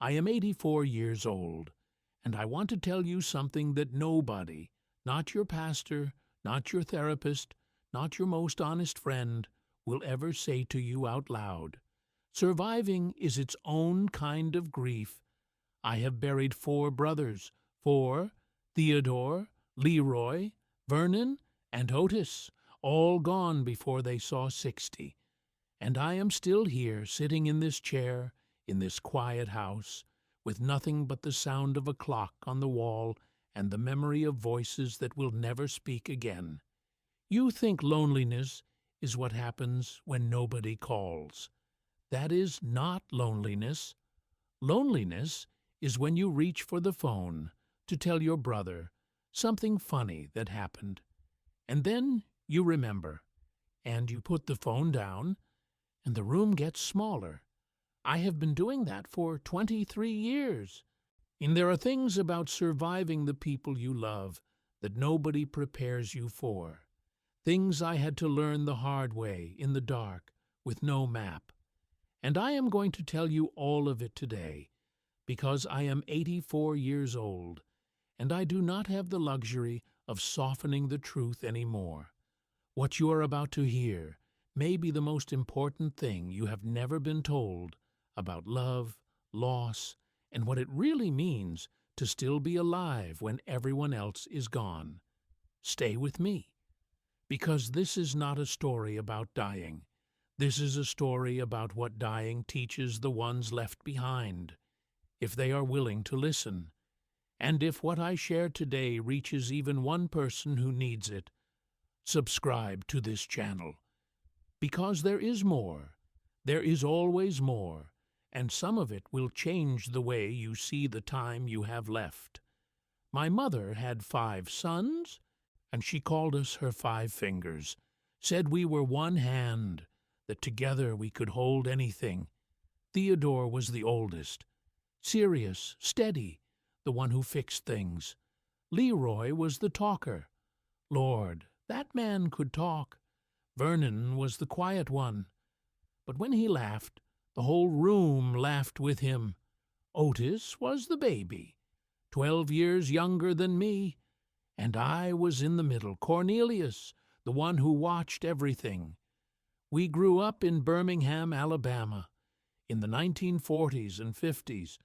I am 84 years old, and I want to tell you something that nobody, not your pastor, not your therapist, not your most honest friend, will ever say to you out loud. Surviving is its own kind of grief. I have buried 4 brothers, 4, Theodore, Leroy, Vernon, and Otis, all gone before they saw 60. And I am still here, sitting in this chair, in this quiet house, with nothing but the sound of a clock on the wall and the memory of voices that will never speak again. You think loneliness is what happens when nobody calls. That is not loneliness. Loneliness is when you reach for the phone to tell your brother something funny that happened, and then you remember, and you put the phone down, and the room gets smaller. I have been doing that for 23 years. And there are things about surviving the people you love that nobody prepares you for. Things I had to learn the hard way, in the dark, with no map. And I am going to tell you all of it today, because I am 84 years old, and I do not have the luxury of softening the truth any more. What you are about to hear may be the most important thing you have never been told about love, loss, and what it really means to still be alive when everyone else is gone. Stay with me, because this is not a story about dying. This is a story about what dying teaches the ones left behind, if they are willing to listen. And if what I share today reaches even one person who needs it, subscribe to this channel. Because there is more. There is always more, and some of it will change the way you see the time you have left. My mother had 5 sons, and she called us her 5 fingers, said we were one hand, that together we could hold anything. Theodore was the oldest, serious, steady, the one who fixed things. Leroy was the talker. Lord, that man could talk. Vernon was the quiet one. But when he laughed, the whole room laughed with him. Otis was the baby, 12 years younger than me, and I was in the middle, Cornelius, the one who watched everything. We grew up in Birmingham, Alabama, in the 1940s and 50s.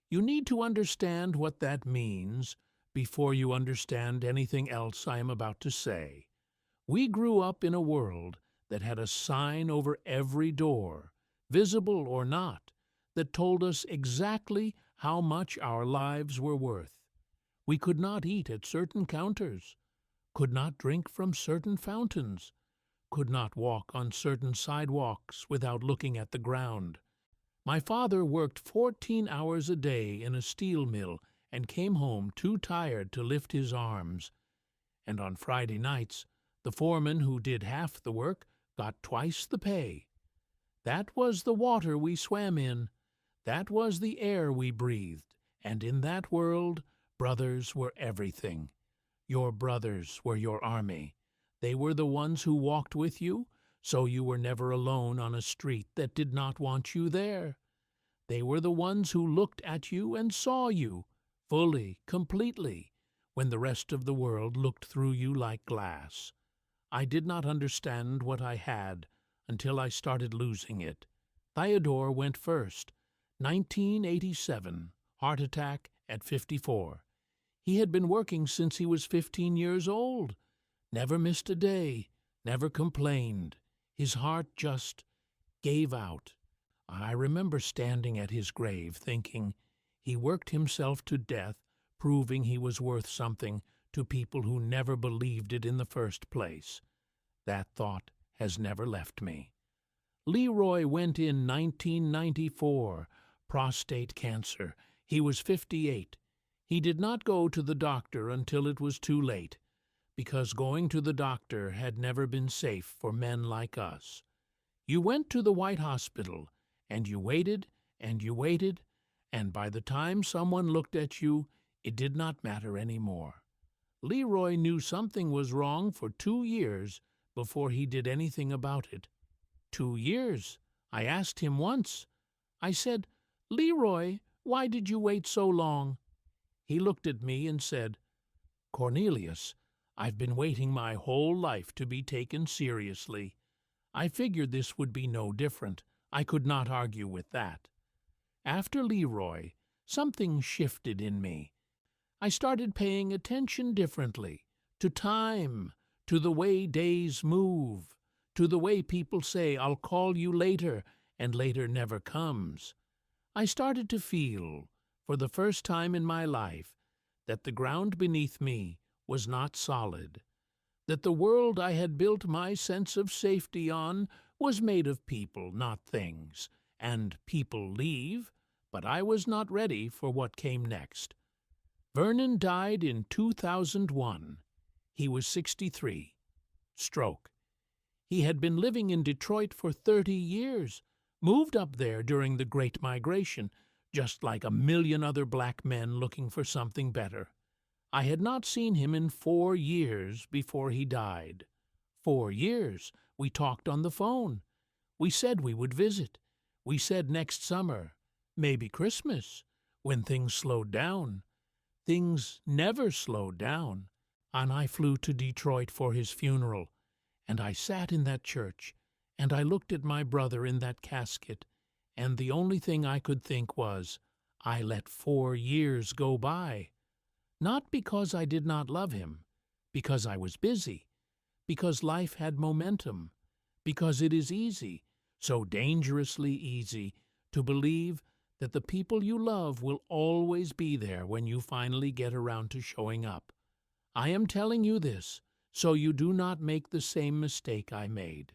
You need to understand what that means before you understand anything else I am about to say. We grew up in a world that had a sign over every door, visible or not, that told us exactly how much our lives were worth. We could not eat at certain counters, could not drink from certain fountains, could not walk on certain sidewalks without looking at the ground. My father worked 14 hours a day in a steel mill and came home too tired to lift his arms. And on Friday nights, the foreman who did half the work got twice the pay. That was the water we swam in. That was the air we breathed. And in that world, brothers were everything. Your brothers were your army. They were the ones who walked with you, so you were never alone on a street that did not want you there. They were the ones who looked at you and saw you, fully, completely, when the rest of the world looked through you like glass. I did not understand what I had until I started losing it. Theodore went first, 1987, heart attack at 54. He had been working since he was 15 years old, never missed a day, never complained. His heart just gave out. I remember standing at his grave thinking he worked himself to death, proving he was worth something to people who never believed it in the first place. That thought has never left me. Leroy went in 1994, prostate cancer. He was 58. He did not go to the doctor until it was too late, because going to the doctor had never been safe for men like us. You went to the White Hospital, and you waited, and you waited, and by the time someone looked at you, it did not matter anymore. Leroy knew something was wrong for 2 years before he did anything about it. 2 years. I asked him once. I said, "Leroy, Why did you wait so long?" He looked at me and said, "Cornelius, I've been waiting my whole life to be taken seriously. I figured this would be no different. I could not argue with that. After Leroy, something shifted in me. I started paying attention differently, to time, to the way days move, to the way people say, 'I'll call you later,' and later never comes. I started to feel, for the first time in my life, that the ground beneath me was not solid, that the world I had built my sense of safety on was made of people, not things, and people leave, but I was not ready for what came next. Vernon died in 2001. He was 63. Stroke. He had been living in Detroit for 30 years, moved up there during the Great Migration, just like a million other black men looking for something better. I had not seen him in 4 years before he died. 4 years. We talked on the phone. We said we would visit. We said next summer, maybe Christmas, when things slowed down. Things never slowed down. And I flew to Detroit for his funeral, and I sat in that church, and I looked at my brother in that casket, and the only thing I could think was, I let 4 years go by. Not because I did not love him, because I was busy, because life had momentum, because it is easy, so dangerously easy, to believe that the people you love will always be there when you finally get around to showing up. I am telling you this so you do not make the same mistake I made.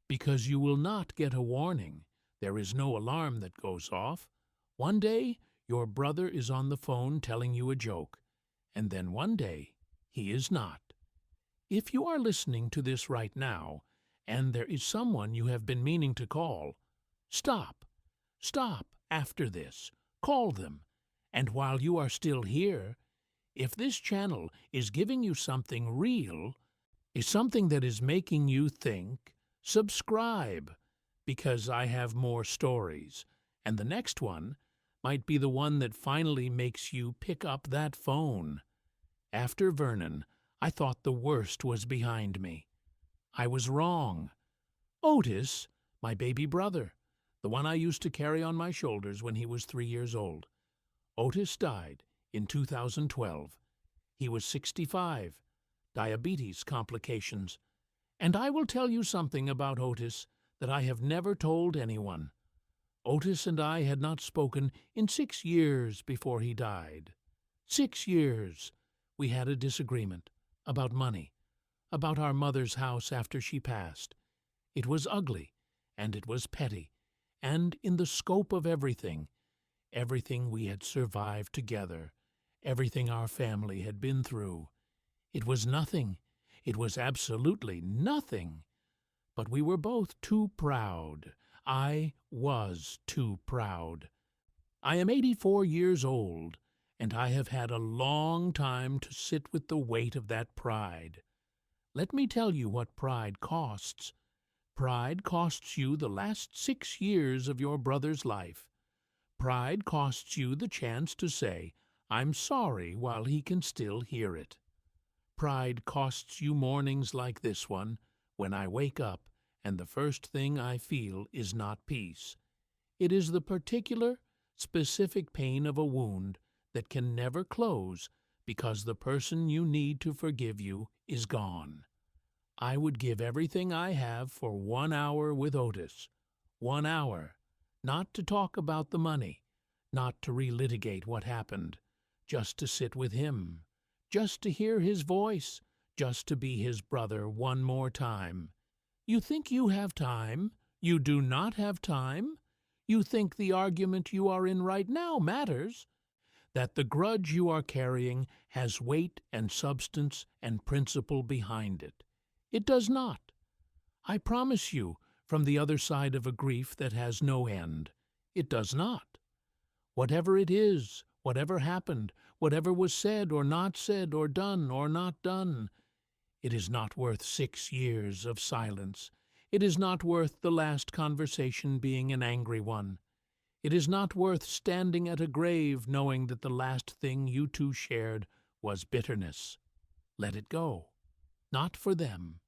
Because you will not get a warning. There is no alarm that goes off. One day, your brother is on the phone telling you a joke, and then one day, he is not. If you are listening to this right now, and there is someone you have been meaning to call, stop. Stop after this. Call them. And while you are still here, if this channel is giving you something real, is something that is making you think, subscribe, because I have more stories, and the next one might be the one that finally makes you pick up that phone. After Vernon, I thought the worst was behind me. I was wrong. Otis, my baby brother, the one I used to carry on my shoulders when he was 3 years old. Otis died in 2012. He was 65, diabetes complications. And I will tell you something about Otis that I have never told anyone. Otis and I had not spoken in 6 years before he died. 6 years. We had a disagreement about money, about our mother's house after she passed. It was ugly, and it was petty, and in the scope of everything we had survived together, everything our family had been through. It was nothing. It was absolutely nothing. But we were both too proud. I was too proud. I am 84 years old, and I have had a long time to sit with the weight of that pride. Let me tell you what pride costs. Pride costs you the last 6 years of your brother's life. Pride costs you the chance to say, "I'm sorry," while he can still hear it. Pride costs you mornings like this one, when I wake up and the first thing I feel is not peace. It is the particular, specific pain of a wound that can never close because the person you need to forgive you is gone. I would give everything I have for 1 hour with Otis. 1 hour. Not to talk about the money, not to relitigate what happened, just to sit with him, just to hear his voice, just to be his brother one more time. You think you have time? You do not have time? You think the argument you are in right now matters? That the grudge you are carrying has weight and substance and principle behind it. It does not. I promise you, from the other side of a grief that has no end, it does not. Whatever it is, whatever happened, whatever was said or not said or done or not done, it is not worth 6 years of silence. It is not worth the last conversation being an angry one. It is not worth standing at a grave knowing that the last thing you two shared was bitterness. Let it go. Not for them,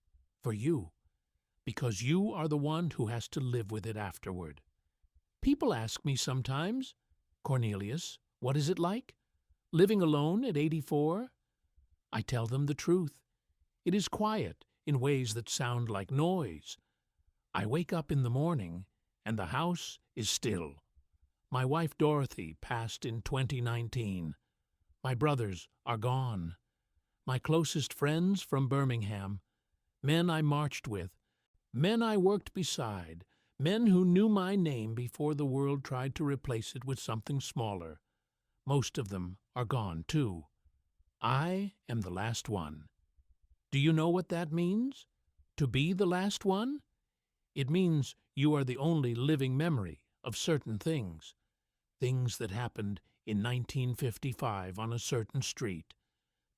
for you, because you are the one who has to live with it afterward. People ask me sometimes, Cornelius, what is it like? Living alone at 84? I tell them the truth. It is quiet in ways that sound like noise. I wake up in the morning and the house is still. My wife Dorothy passed in 2019. My brothers are gone. My closest friends from Birmingham, men I marched with, men I worked beside, men who knew my name before the world tried to replace it with something smaller. Most of them are gone, too. I am the last one. Do you know what that means? To be the last one? It means you are the only living memory of certain things. Things that happened in 1955 on a certain street.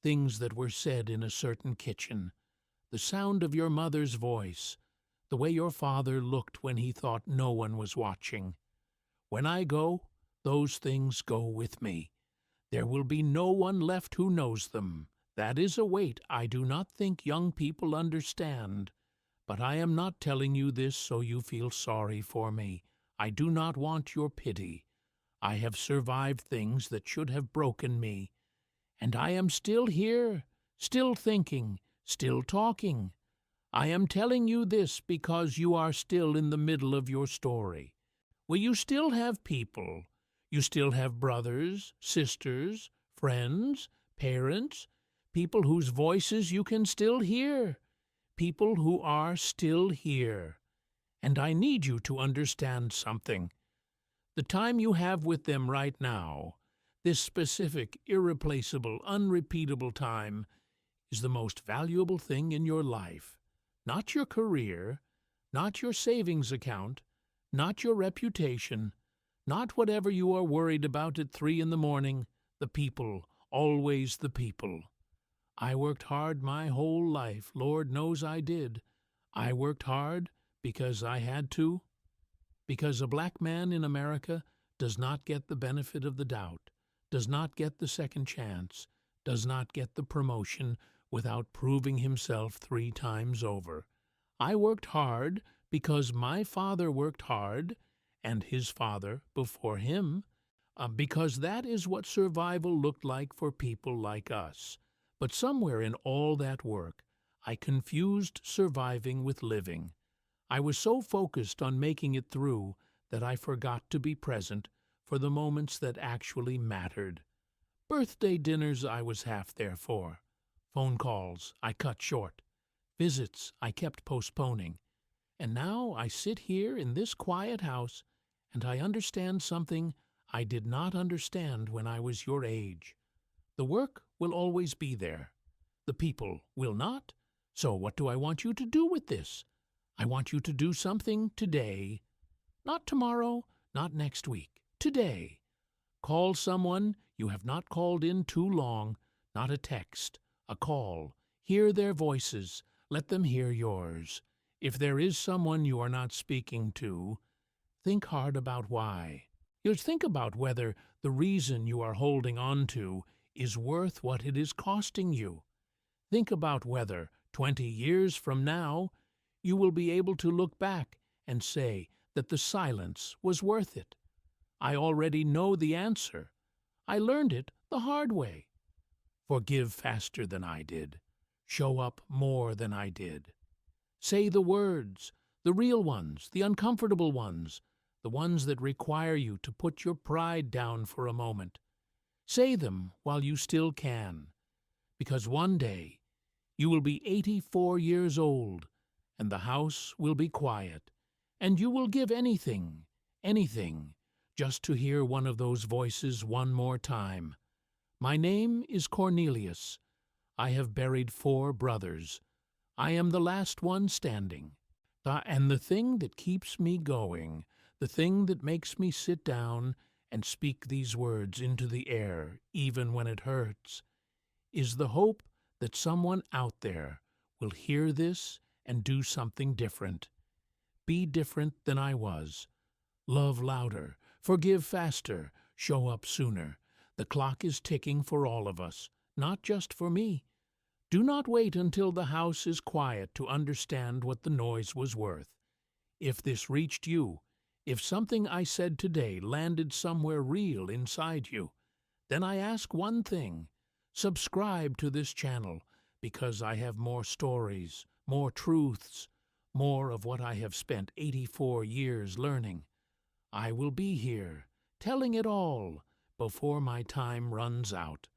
Things that were said in a certain kitchen. The sound of your mother's voice. The way your father looked when he thought no one was watching. When I go, those things go with me. There will be no one left who knows them. That is a weight I do not think young people understand. But I am not telling you this so you feel sorry for me. I do not want your pity. I have survived things that should have broken me. And I am still here, still thinking, still talking. I am telling you this because you are still in the middle of your story. Will you still have people? You still have brothers, sisters, friends, parents, people whose voices you can still hear, people who are still here. And I need you to understand something. The time you have with them right now, this specific, irreplaceable, unrepeatable time, is the most valuable thing in your life. Not your career, not your savings account, not your reputation, not whatever you are worried about at 3 a.m, the people, always the people. I worked hard my whole life, Lord knows I did. I worked hard because I had to. Because a black man in America does not get the benefit of the doubt, does not get the second chance, does not get the promotion without proving himself 3 times over. I worked hard because my father worked hard, and his father before him, because that is what survival looked like for people like us. But somewhere in all that work, I confused surviving with living. I was so focused on making it through that I forgot to be present for the moments that actually mattered. Birthday dinners I was half there for. Phone calls I cut short. Visits I kept postponing. And now I sit here in this quiet house, and I understand something I did not understand when I was your age. The work will always be there. The people will not. So what do I want you to do with this? I want you to do something today. Not tomorrow, not next week. Today. Call someone you have not called in too long, not a text, a call. Hear their voices. Let them hear yours. If there is someone you are not speaking to, think hard about why. You'll think about whether the reason you are holding on to is worth what it is costing you. Think about whether, 20 years from now, you will be able to look back and say that the silence was worth it. I already know the answer. I learned it the hard way. Forgive faster than I did. Show up more than I did. Say the words, the real ones, the uncomfortable ones, the ones that require you to put your pride down for a moment. Say them while you still can, because one day you will be 84 years old, and the house will be quiet, and you will give anything, just to hear one of those voices one more time. My name is Cornelius. I have buried 4 brothers. I am the last one standing. And the thing that keeps me going, the thing that makes me sit down and speak these words into the air, even when it hurts, is the hope that someone out there will hear this and do something different. Be different than I was. Love louder. Forgive faster, show up sooner. The clock is ticking for all of us, not just for me. Do not wait until the house is quiet to understand what the noise was worth. If this reached you, if something I said today landed somewhere real inside you, then I ask one thing: subscribe to this channel, because I have more stories, more truths, more of what I have spent 84 years learning. I will be here, telling it all, before my time runs out.